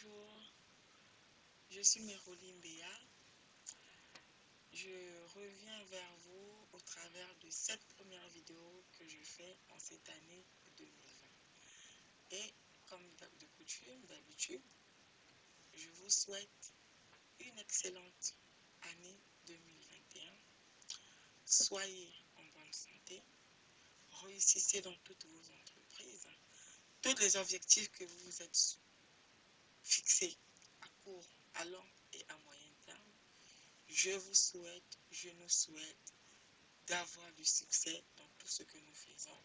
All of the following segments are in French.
Bonjour, je suis Meroli Mbéa. Je reviens vers vous au travers de cette première vidéo que je fais en cette année 2020. Et comme de coutume, d'habitude, je vous souhaite une excellente année 2021. Soyez en bonne santé, réussissez dans toutes vos entreprises, tous les objectifs que vous vous êtes fixés à court, à long et à moyen terme. Je vous souhaite, je nous souhaite d'avoir du succès dans tout ce que nous faisons,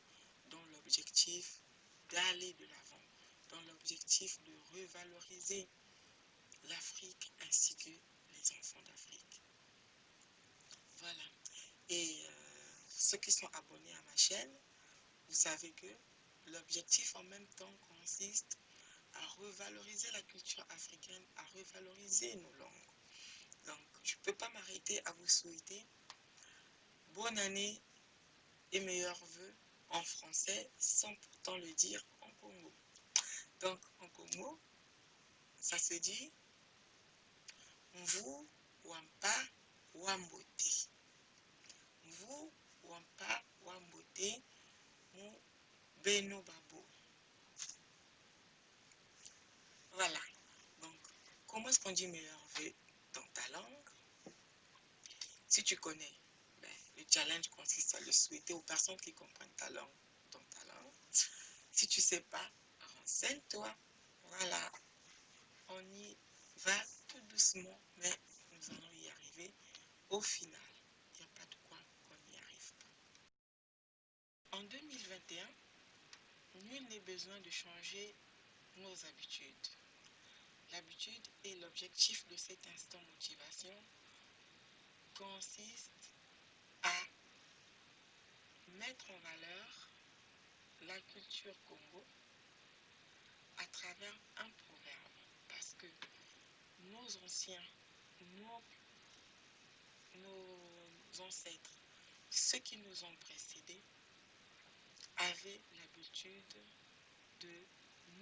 dans l'objectif d'aller de l'avant, dans l'objectif de revaloriser l'Afrique ainsi que les enfants d'Afrique. Voilà. Et ceux qui sont abonnés à ma chaîne, vous savez que l'objectif en même temps consiste à revaloriser la culture africaine, à revaloriser nos langues. Donc, je ne peux pas m'arrêter à vous souhaiter bonne année et meilleurs vœux en français sans pourtant le dire en Congo. Donc, en Congo, ça se dit Mvu Wampa Wambote. Mvu Wampa Wambote Mu Beno Babo. Voilà. Donc, comment est-ce qu'on dit meilleurs vœux dans ta langue? Si tu connais, le challenge consiste à le souhaiter aux personnes qui comprennent ta langue dans ta langue. Si tu ne sais pas, renseigne-toi. Voilà. On y va tout doucement, mais nous allons y arriver au final. Il n'y a pas de quoi qu'on n'y arrive pas. En 2021, nul n'est besoin de changer nos habitudes. L'habitude et l'objectif de cet instant motivation consiste à mettre en valeur la culture Congo à travers un proverbe. Parce que nos anciens, nos ancêtres, ceux qui nous ont précédés, avaient l'habitude de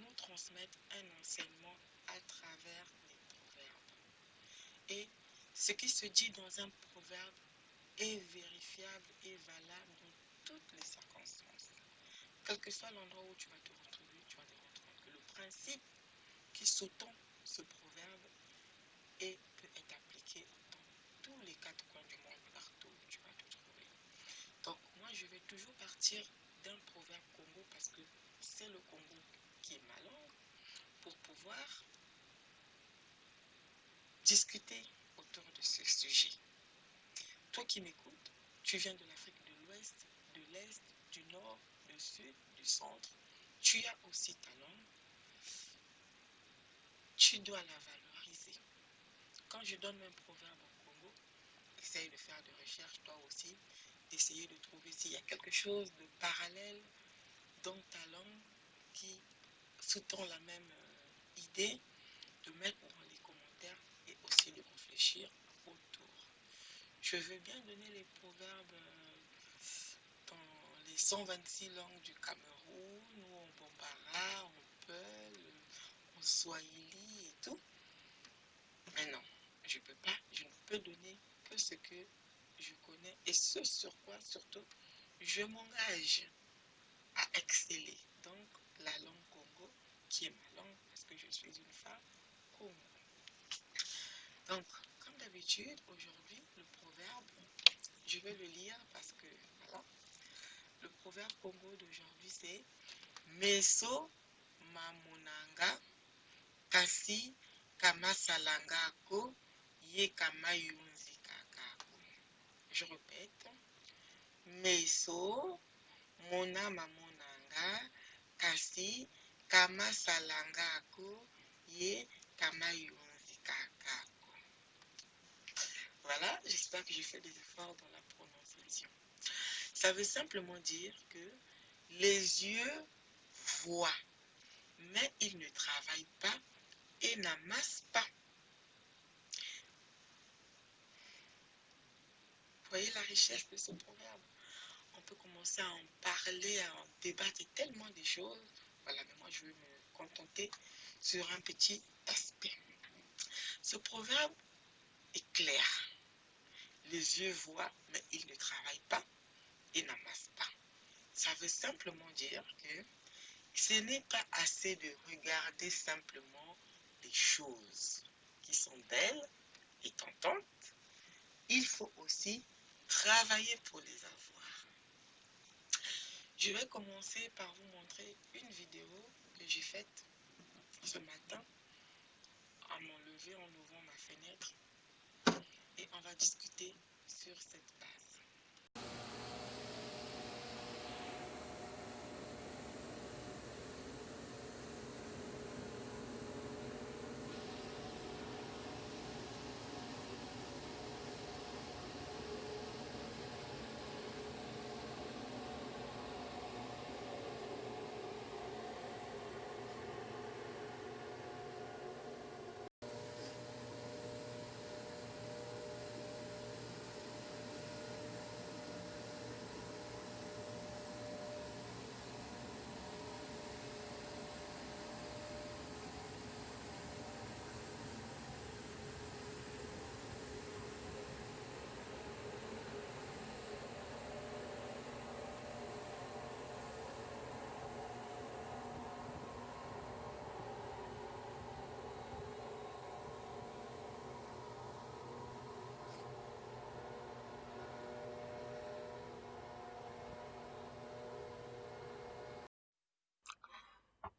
nous transmettre un enseignement à travers les proverbes. Et ce qui se dit dans un proverbe est vérifiable et valable dans toutes les circonstances. Quel que soit l'endroit où tu vas te retrouver, tu vas te retrouver que le principe qui sous-tend ce proverbe peut être appliqué dans tous les quatre coins du monde, partout où tu vas te trouver. Donc moi, je vais toujours partir d'un proverbe Congo parce que c'est le Congo qui est ma langue pour pouvoir discuter autour de ce sujet. Toi qui m'écoutes, tu viens de l'Afrique de l'Ouest, de l'Est, du Nord, du Sud, du Centre. Tu as aussi ta langue. Tu dois la valoriser. Quand je donne un proverbe au Congo, essaye de faire des recherches toi aussi, d'essayer de trouver s'il y a quelque chose de parallèle dans ta langue qui sous-tend la même idée, de mettre dans les commentaires et aussi de réfléchir autour. Je veux bien donner les proverbes dans les 126 langues du Cameroun, ou en Bambara, en Peul, en Swahili et tout. Mais non, je ne peux pas, je ne peux donner que ce que je connais et ce sur quoi surtout je m'engage à exceller. Donc la langue Congo, qui est ma langue parce que je suis une femme Congo. Donc, comme d'habitude, aujourd'hui, le proverbe, je vais le lire parce que, voilà, le proverbe Congo d'aujourd'hui, c'est Meso Mamonanga Kasi Kamasalanga Ako Ye Kamayunzi Kakako. Je répète, Meso Mona Mamonanga Kasi Kamasalanga Ako Ye Kamayunzi Kakako. Voilà, j'espère que j'ai fait des efforts dans la prononciation. Ça veut simplement dire que les yeux voient, mais ils ne travaillent pas et n'amassent pas. Vous voyez la richesse de ce proverbe? On peut commencer à en parler, à en débattre tellement des choses. Voilà, mais moi je veux me contenter sur un petit aspect. Ce proverbe est clair. Les yeux voient, mais ils ne travaillent pas et n'amassent pas. Ça veut simplement dire que ce n'est pas assez de regarder simplement les choses qui sont belles et tentantes. Il faut aussi travailler pour les avoir. Je vais commencer par vous montrer une vidéo que j'ai faite ce matin à mon lever en ouvrant ma fenêtre et on va discuter sur cette base.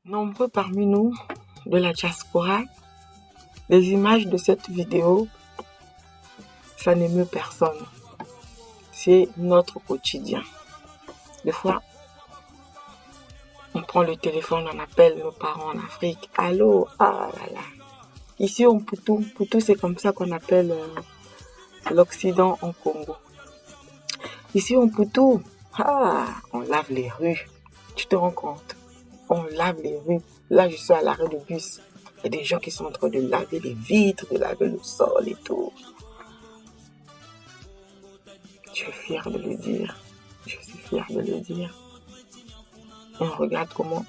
Nombreux parmi nous de la diaspora, les images de cette vidéo, ça n'émeut personne. C'est notre quotidien. Des fois, on prend le téléphone, on appelle nos parents en Afrique. Allô, ah là là. Ici, on Poutou. Poutou, c'est comme ça qu'on appelle l'Occident en Congo. Ici, on Poutou. Ah, on lave les rues. Tu te rends compte? On lave les rues. Là, je suis à l'arrêt de bus. Il y a des gens qui sont en train de laver les vitres, de laver le sol et tout. Je suis fière de le dire. Je suis fière de le dire. Et on regarde comment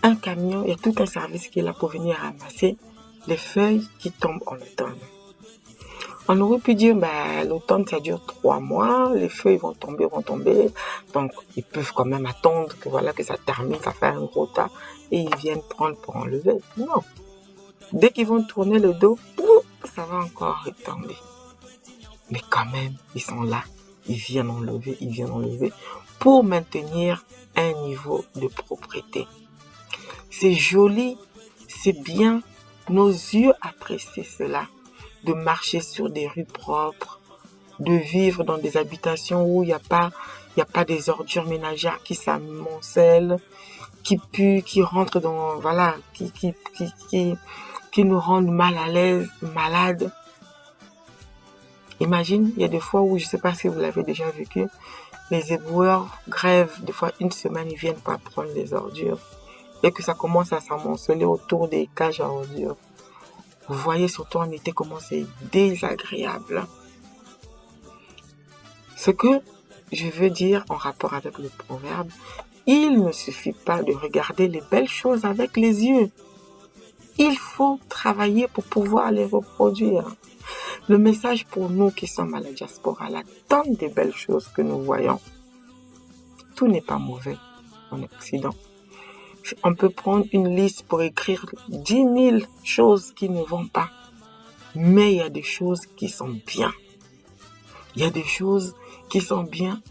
un camion, il y a tout un service qui est là pour venir ramasser les feuilles qui tombent en automne. On aurait pu dire, l'automne, ça dure 3 mois, les feuilles vont tomber. Donc, ils peuvent quand même attendre que ça termine, ça fait un gros tas, et ils viennent prendre pour enlever. Non. Dès qu'ils vont tourner le dos, ça va encore retomber. Mais quand même, ils sont là. Ils viennent enlever pour maintenir un niveau de propreté. C'est joli, c'est bien. Nos yeux apprécient cela. De marcher sur des rues propres, de vivre dans des habitations où il n'y a pas des ordures ménagères qui s'amoncellent, qui puent, qui rentrent dans, qui nous rendent mal à l'aise, malades. Imagine, il y a des fois où, je ne sais pas si vous l'avez déjà vécu, les éboueurs grèvent, des fois 1 semaine, ils ne viennent pas prendre les ordures. Et que ça commence à s'amonceler autour des cages à ordures. Vous voyez surtout en été comment c'est désagréable. Ce que je veux dire en rapport avec le proverbe, il ne suffit pas de regarder les belles choses avec les yeux. Il faut travailler pour pouvoir les reproduire. Le message pour nous qui sommes à la diaspora, là, tant de belles choses que nous voyons. Tout n'est pas mauvais en Occident. On peut prendre une liste pour écrire 10 000 choses qui ne vont pas. Mais il y a des choses qui sont bien. Il y a des choses qui sont bien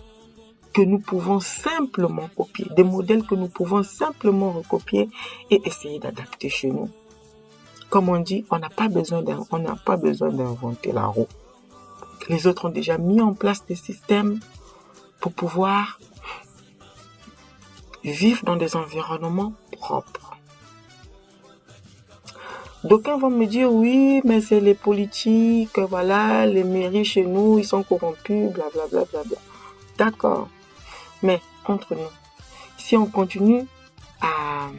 que nous pouvons simplement copier. Des modèles que nous pouvons simplement recopier et essayer d'adapter chez nous. Comme on dit, on n'a pas besoin d'inventer la roue. Les autres ont déjà mis en place des systèmes pour pouvoir vivre dans des environnements propres. D'aucuns vont me dire, oui, mais c'est les politiques, les mairies chez nous, ils sont corrompus, blablabla. D'accord. Mais entre nous, si on continue à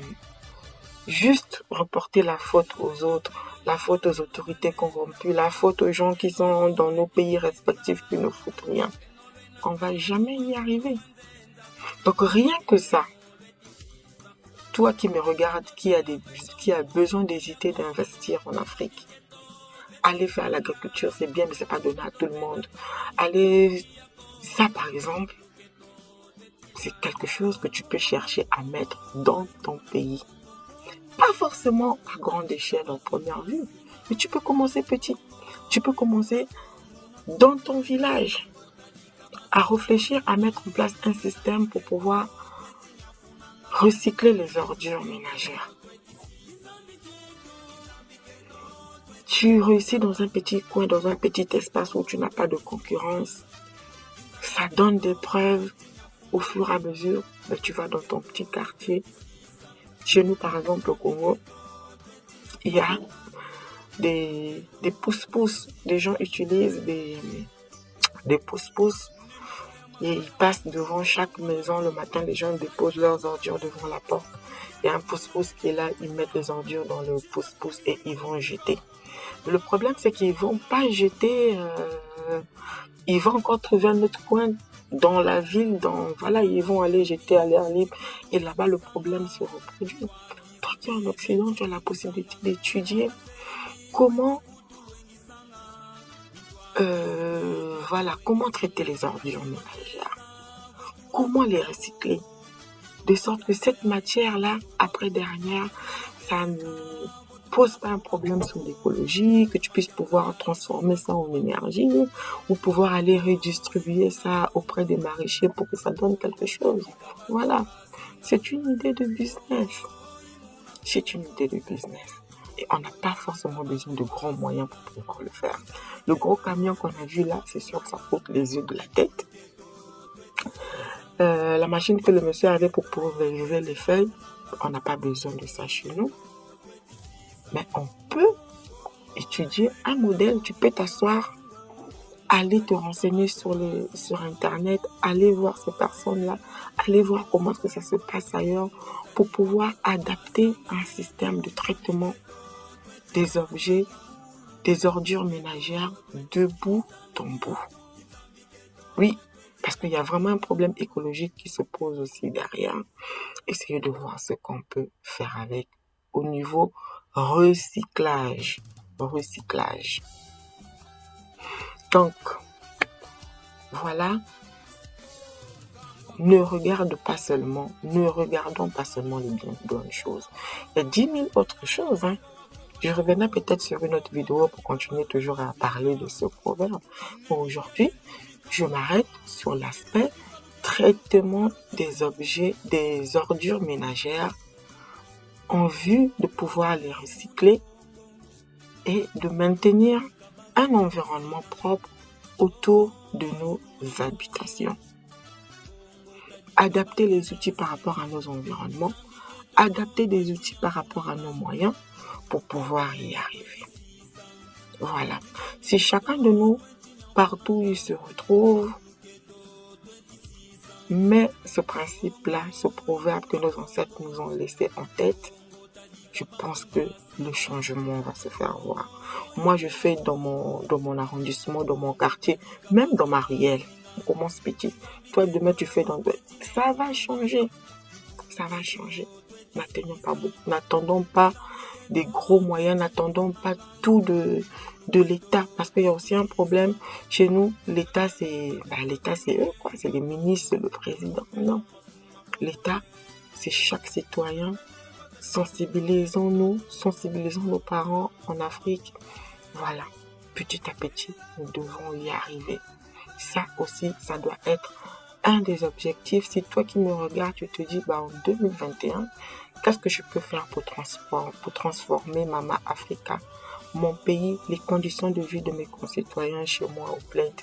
juste reporter la faute aux autres, la faute aux autorités corrompues, la faute aux gens qui sont dans nos pays respectifs qui ne foutent rien, on ne va jamais y arriver. Donc rien que ça, Toi qui me regardes, qui a besoin d'hésiter d'investir en Afrique, aller faire l'agriculture, c'est bien, mais c'est pas donné à tout le monde. Ça par exemple, c'est quelque chose que tu peux chercher à mettre dans ton pays. Pas forcément à grande échelle en première vue, mais tu peux commencer petit. Tu peux commencer dans ton village à réfléchir à mettre en place un système pour pouvoir recycler les ordures ménagères. Tu réussis dans un petit coin, dans un petit espace où tu n'as pas de concurrence. Ça donne des preuves au fur et à mesure. Mais tu vas dans ton petit quartier. Chez nous, par exemple, au Congo, il y a des pousse-pousse. Les gens utilisent des pousse-pousse et ils passent devant chaque maison le matin. Les gens déposent leurs ordures devant la porte. Il y a un pousse-pousse qui est là, ils mettent les ordures dans le pousse-pousse et ils vont jeter. Le problème, c'est qu'ils vont pas jeter, ils vont encore trouver un autre coin dans la ville, ils vont aller jeter à l'air libre et là-bas le problème se reproduit. Toi qui es en Occident, tu as la possibilité d'étudier comment traiter les ordures ménagères, comment les recycler, de sorte que cette matière-là, après dernière, ça ne pose pas un problème sur l'écologie, que tu puisses pouvoir transformer ça en énergie ou pouvoir aller redistribuer ça auprès des maraîchers pour que ça donne quelque chose. Voilà, c'est une idée de business. C'est une idée de business. Et on n'a pas forcément besoin de grands moyens pour pouvoir le faire. Le gros camion qu'on a vu là, c'est sûr que ça coûte les yeux de la tête. La machine que le monsieur avait pour pulvériser les feuilles, on n'a pas besoin de ça chez nous. Mais on peut étudier un modèle. Tu peux t'asseoir, aller te renseigner sur Internet, aller voir ces personnes-là, aller voir comment que ça se passe ailleurs pour pouvoir adapter un système de traitement des objets, des ordures ménagères de bout en bout. Oui, parce qu'il y a vraiment un problème écologique qui se pose aussi derrière. Essayez de voir ce qu'on peut faire avec au niveau recyclage. Donc, voilà, ne regardons pas seulement les bonnes choses. Il y a 10 000 autres choses. Je reviendrai peut-être sur une autre vidéo pour continuer toujours à parler de ce proverbe. Pour aujourd'hui, je m'arrête sur l'aspect traitement des objets, des ordures ménagères en vue de pouvoir les recycler et de maintenir un environnement propre autour de nos habitations. Adapter les outils par rapport à nos environnements, adapter des outils par rapport à nos moyens pour pouvoir y arriver. Voilà. Si chacun de nous, partout où il se retrouve, met ce principe-là, ce proverbe que nos ancêtres nous ont laissé en tête, je pense que le changement va se faire voir. Moi, je fais dans mon arrondissement, dans mon quartier, même dans ma ruelle. On commence petit. Toi, demain, tu fais ça va changer. Ça va changer. N'attendons pas des gros moyens, n'attendons pas tout de l'État. Parce qu'il y a aussi un problème. Chez nous, l'État, c'est eux, quoi. C'est les ministres, c'est le président. Non. L'État, c'est chaque citoyen. Sensibilisons nos parents en Afrique. Voilà, petit à petit, nous devons y arriver. Ça aussi, ça doit être un des objectifs. Si toi qui me regardes, tu te dis, en 2021, qu'est-ce que je peux faire pour transformer Mama Africa, mon pays, les conditions de vie de mes concitoyens chez moi au Bled?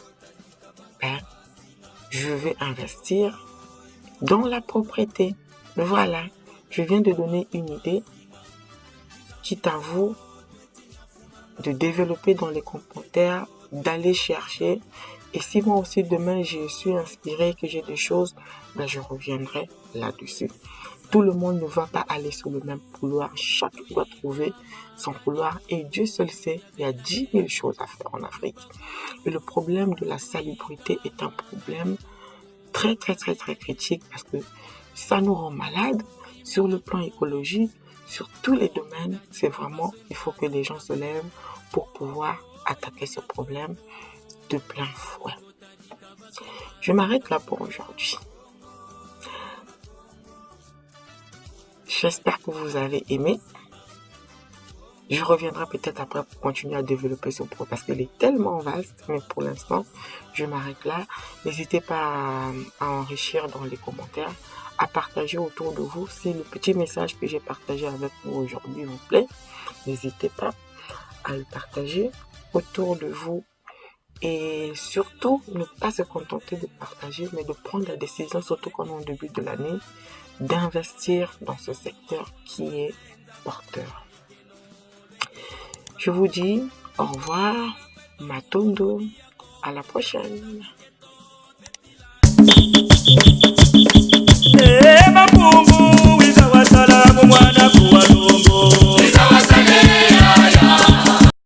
Je vais investir dans la propriété. Voilà. Je viens de donner une idée, quitte à vous de développer dans les commentaires, d'aller chercher. Et si moi aussi demain je suis inspirée, que j'ai des choses, je reviendrai là-dessus. Tout le monde ne va pas aller sur le même couloir. Chacun doit trouver son couloir. Et Dieu seul sait, il y a 10 000 choses à faire en Afrique. Et le problème de la salubrité est un problème très, très, très, très critique parce que ça nous rend malades. Sur le plan écologique, sur tous les domaines, c'est vraiment, il faut que les gens se lèvent pour pouvoir attaquer ce problème de plein fouet. Je m'arrête là pour aujourd'hui. J'espère que vous avez aimé. Je reviendrai peut-être après pour continuer à développer ce projet parce qu'il est tellement vaste, mais pour l'instant, je m'arrête là. N'hésitez pas à enrichir dans les commentaires, à partager autour de vous. Si le petit message que j'ai partagé avec vous aujourd'hui vous plaît, n'hésitez pas à le partager autour de vous. Et surtout, ne pas se contenter de partager, mais de prendre la décision, surtout quand on est au début de l'année, d'investir dans ce secteur qui est porteur. Je vous dis au revoir, Matondo, à la prochaine.